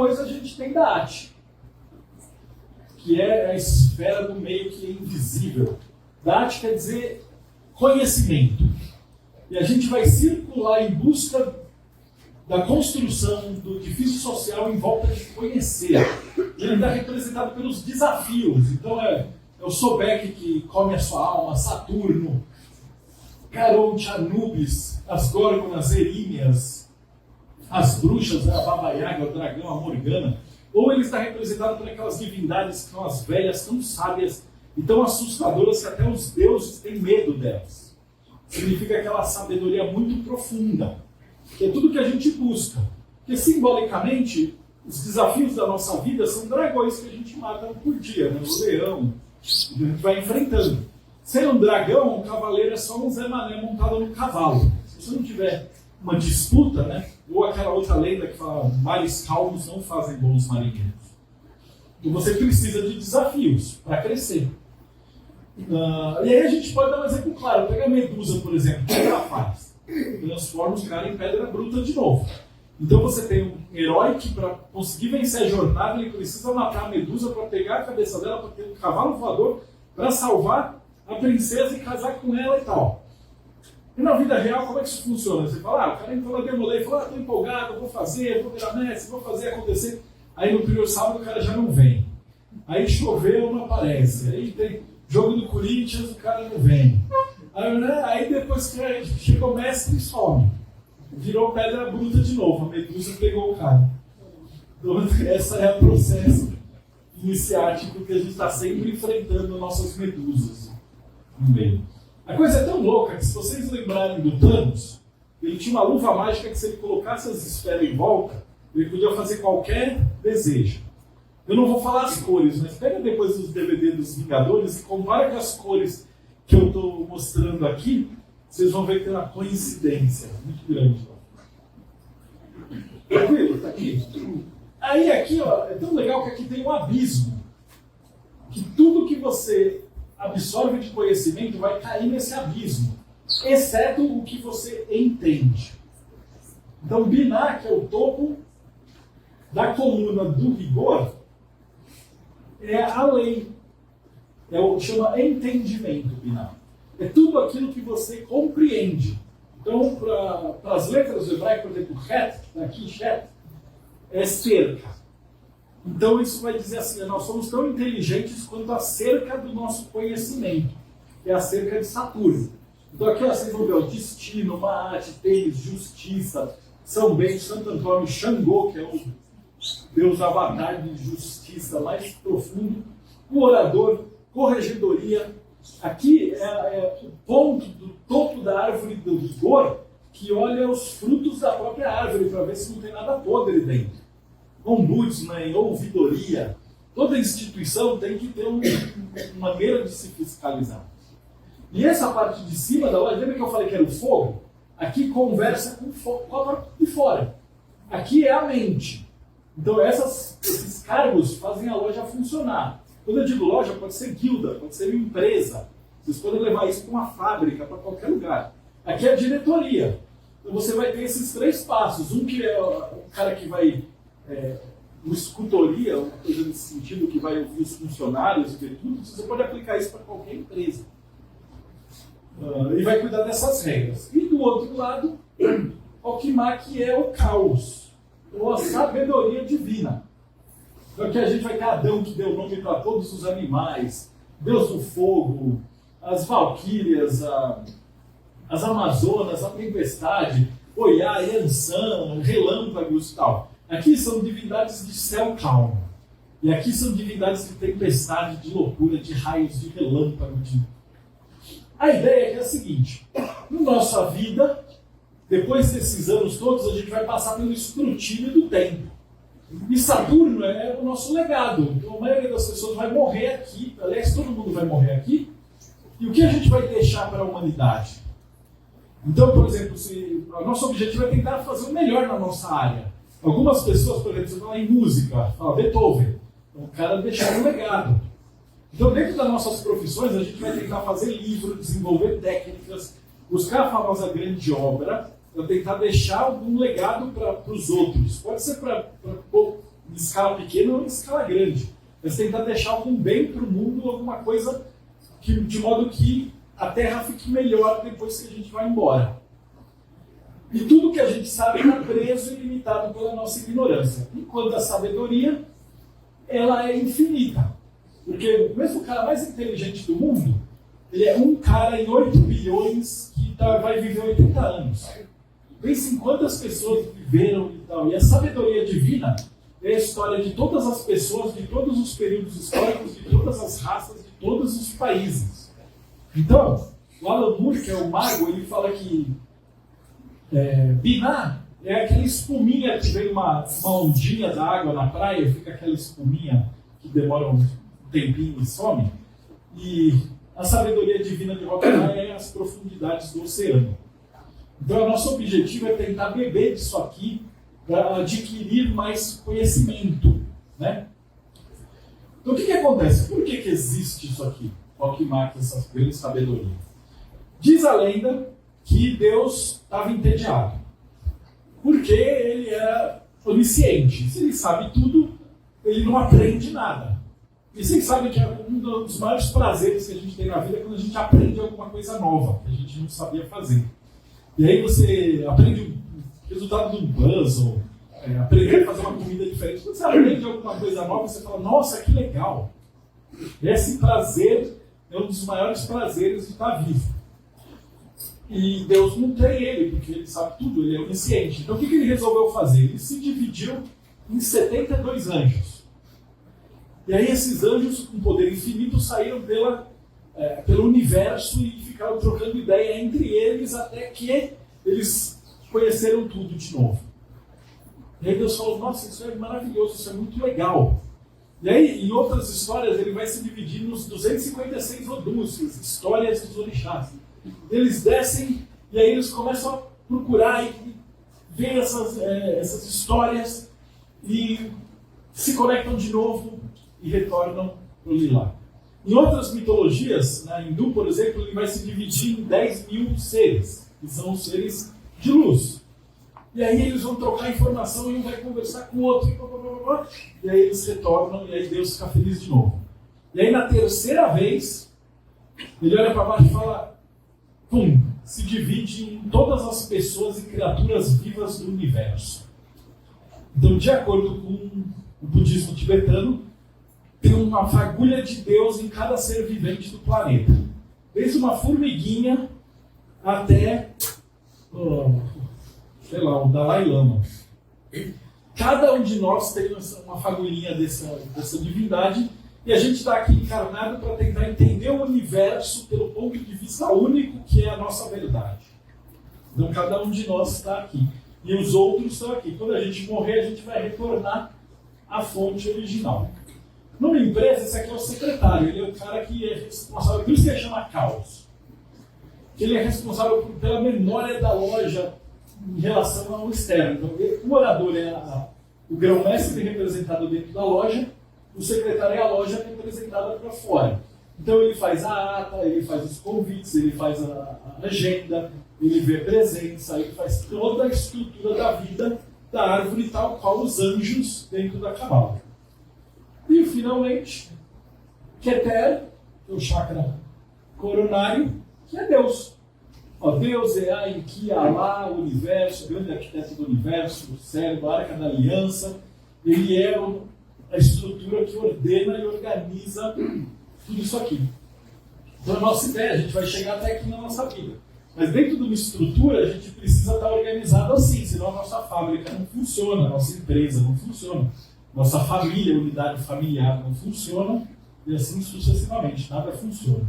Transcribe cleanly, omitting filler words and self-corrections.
depois a gente tem Da'at, que é a esfera do meio que é invisível. Da'at quer dizer conhecimento. E a gente vai circular em busca da construção do edifício social em volta de conhecer. E ele está representado pelos desafios. Então é o Sobek que come a sua alma, Saturno, Caronte, Anubis, as Górgonas, Eríneas, as bruxas, a Baba Yaga, o dragão, a Morgana. Ou ele está representado por aquelas divindades que são as velhas, tão sábias e tão assustadoras que até os deuses têm medo delas. Significa aquela sabedoria muito profunda, que é tudo que a gente busca. Porque simbolicamente, os desafios da nossa vida são dragões que a gente mata por dia, né? O leão, a gente vai enfrentando. Ser um dragão, um cavaleiro é só um Zé Mané montado no cavalo. Se você não tiver uma disputa, né? Ou aquela outra lenda que fala mares calmos não fazem bons marinheiros. Então você precisa de desafios para crescer. E aí a gente pode dar um exemplo claro. Pega a Medusa, por exemplo. O que ela faz? Transforma os caras em pedra bruta de novo. Então você tem um herói que, para conseguir vencer a jornada, ele precisa matar a Medusa para pegar a cabeça dela, para ter um cavalo voador, para salvar a princesa e casar com ela e tal. E na vida real, como é que isso funciona? Você fala, o cara entrou na Demolei e falou, estou empolgado, vou fazer, vou virar mestre, vou fazer acontecer. Aí no primeiro sábado o cara já não vem. Aí choveu, não aparece. Aí tem jogo do Corinthians, o cara não vem. Aí depois que chega o mestre e some. Virou pedra bruta de novo, a Medusa pegou o cara. Então esse é o processo iniciático que a gente está sempre enfrentando nossas medusas no meio. A coisa é tão louca que, se vocês lembrarem do Thanos, ele tinha uma luva mágica que, se ele colocasse as esferas em volta, ele podia fazer qualquer desejo. Eu não vou falar as cores, mas pega depois os DVD dos Vingadores e compara com as cores que eu estou mostrando aqui, vocês vão ver que tem uma coincidência muito grande. Tranquilo? Está aqui. Aí aqui, ó, é tão legal que aqui tem um abismo. Que tudo que você absorve de conhecimento vai cair nesse abismo, exceto o que você entende. Então, Binah, que é o topo da coluna do rigor, é a lei. Chama entendimento, Binah. É tudo aquilo que você compreende. Então, para as letras do hebraico, por exemplo, Het, que está aqui, Shet, é cerca. Então isso vai dizer assim, nós somos tão inteligentes quanto a cerca do nosso conhecimento, que é a cerca de Saturno. Então aqui vocês vão ver o destino, Maat, Temis, justiça, São Bento, Santo Antônio, Xangô, que é o deus avatar de justiça mais profundo, o orador, corregedoria. Aqui é o ponto do topo da árvore do rigor que olha os frutos da própria árvore para ver se não tem nada podre dentro. Ombudsman, ouvidoria, toda instituição tem que ter uma maneira de se fiscalizar. E essa parte de cima da loja, lembra que eu falei que era o fogo? Aqui conversa com a parte de fora. Aqui é a mente. Então esses cargos fazem a loja funcionar. Quando eu digo loja, pode ser guilda, pode ser uma empresa. Vocês podem levar isso para uma fábrica, para qualquer lugar. Aqui é a diretoria. Então você vai ter esses 3 passos. Um que é o cara que vai... uma escutoria, uma coisa nesse sentido, que vai ouvir os funcionários e ver tudo, você pode aplicar isso para qualquer empresa. E vai cuidar dessas regras. E do outro lado, o Kimá, que é o caos, ou a sabedoria divina. Então aqui a gente vai ter Adão, que deu nome para todos os animais, Deus do fogo, as valquírias, as amazonas, a tempestade, Oiá, Yansan, relâmpagos e tal. Aqui são divindades de céu calmo. E aqui são divindades de tempestade, de loucura, de raios, de relâmpago. A ideia é a seguinte: na nossa vida, depois desses anos todos, a gente vai passar pelo escrutínio do tempo. E Saturno é o nosso legado. Então a maioria das pessoas vai morrer aqui. Aliás, todo mundo vai morrer aqui. E o que a gente vai deixar para a humanidade? Então, por exemplo, o nosso objetivo é tentar fazer o melhor na nossa área. Algumas pessoas, por exemplo, você fala em música, fala Beethoven. Então, o cara deixou um legado. Então, dentro das nossas profissões, a gente vai tentar fazer livro, desenvolver técnicas, buscar a famosa grande obra, para tentar deixar algum legado para os outros. Pode ser para escala pequena ou em escala grande. Mas tentar deixar algum bem para o mundo, alguma coisa de modo que a Terra fique melhor depois que a gente vai embora. E tudo que a gente sabe está preso e limitado pela nossa ignorância. Enquanto a sabedoria, ela é infinita. Porque mesmo o cara mais inteligente do mundo, ele é um cara em 8 bilhões que vai viver 80 anos. Pense em quantas pessoas viveram e tal. E a sabedoria divina é a história de todas as pessoas, de todos os períodos históricos, de todas as raças, de todos os países. Então, o Alan Moore, que é o mago, ele fala que Binah é aquela espuminha que vem uma ondinha da água na praia, fica aquela espuminha que demora um tempinho e some. E a sabedoria divina de Rotterdam é as profundidades do oceano. Então, o nosso objetivo é tentar beber disso aqui para adquirir mais conhecimento, né? Então, o que acontece? Por que existe isso aqui? Qual que marca essa grande sabedoria? Diz a lenda que Deus estava entediado, porque ele era onisciente. Se ele sabe tudo, ele não aprende nada. E vocês sabem que um dos maiores prazeres que a gente tem na vida é quando a gente aprende alguma coisa nova, que a gente não sabia fazer. E aí você aprende o resultado de um puzzle, aprender a fazer uma comida diferente. Quando você aprende alguma coisa nova, você fala, nossa, que legal. Esse prazer é um dos maiores prazeres de estar vivo. E Deus não tem ele, porque ele sabe tudo, ele é onisciente. Então o que ele resolveu fazer? Ele se dividiu em 72 anjos. E aí esses anjos, com poder infinito, saíram pelo universo e ficaram trocando ideia entre eles até que eles conheceram tudo de novo. E aí Deus falou, nossa, isso é maravilhoso, isso é muito legal. E aí, em outras histórias, ele vai se dividir nos 256 odúcios, histórias dos orixás. Eles descem e aí eles começam a procurar e ver essas histórias e se conectam de novo e retornam para o Lilá. Em outras mitologias, na hindu, por exemplo, ele vai se dividir em 10.000 seres, que são os seres de luz. E aí eles vão trocar informação e um vai conversar com o outro, e aí eles retornam e aí Deus fica feliz de novo. E aí na terceira vez, ele olha para baixo e fala, pum, se divide em todas as pessoas e criaturas vivas do universo. Então, de acordo com o budismo tibetano, tem uma fagulha de Deus em cada ser vivente do planeta. Desde uma formiguinha até, o Dalai Lama. Cada um de nós tem uma fagulhinha dessa divindade e a gente está aqui encarnado para tentar entender o universo pelo ponto de vista único que é a nossa verdade. Então cada um de nós está aqui. E os outros estão aqui. Quando a gente morrer, a gente vai retornar à fonte original. Numa empresa, esse aqui é o secretário, ele é o cara que é responsável, por isso que ele chama caos. Ele é responsável pela memória da loja em relação ao externo. Então, o orador é o grão-mestre representado dentro da loja, o secretário é a loja representada para fora. Então ele faz a ata, ele faz os convites, ele faz a agenda, ele vê presença, ele faz toda a estrutura da vida da árvore tal qual os anjos dentro da cabala. E, finalmente, Keter, que é o chakra coronário, que é Deus. Deus é a Enki, Alá, o universo, o grande arquiteto do universo, o cérebro, a arca da aliança. Ele é a estrutura que ordena e organiza tudo isso aqui. Então, a nossa ideia, a gente vai chegar até aqui na nossa vida. Mas dentro de uma estrutura, a gente precisa estar organizado assim, senão a nossa fábrica não funciona, a nossa empresa não funciona. Nossa família, unidade familiar não funciona, e assim sucessivamente, nada funciona.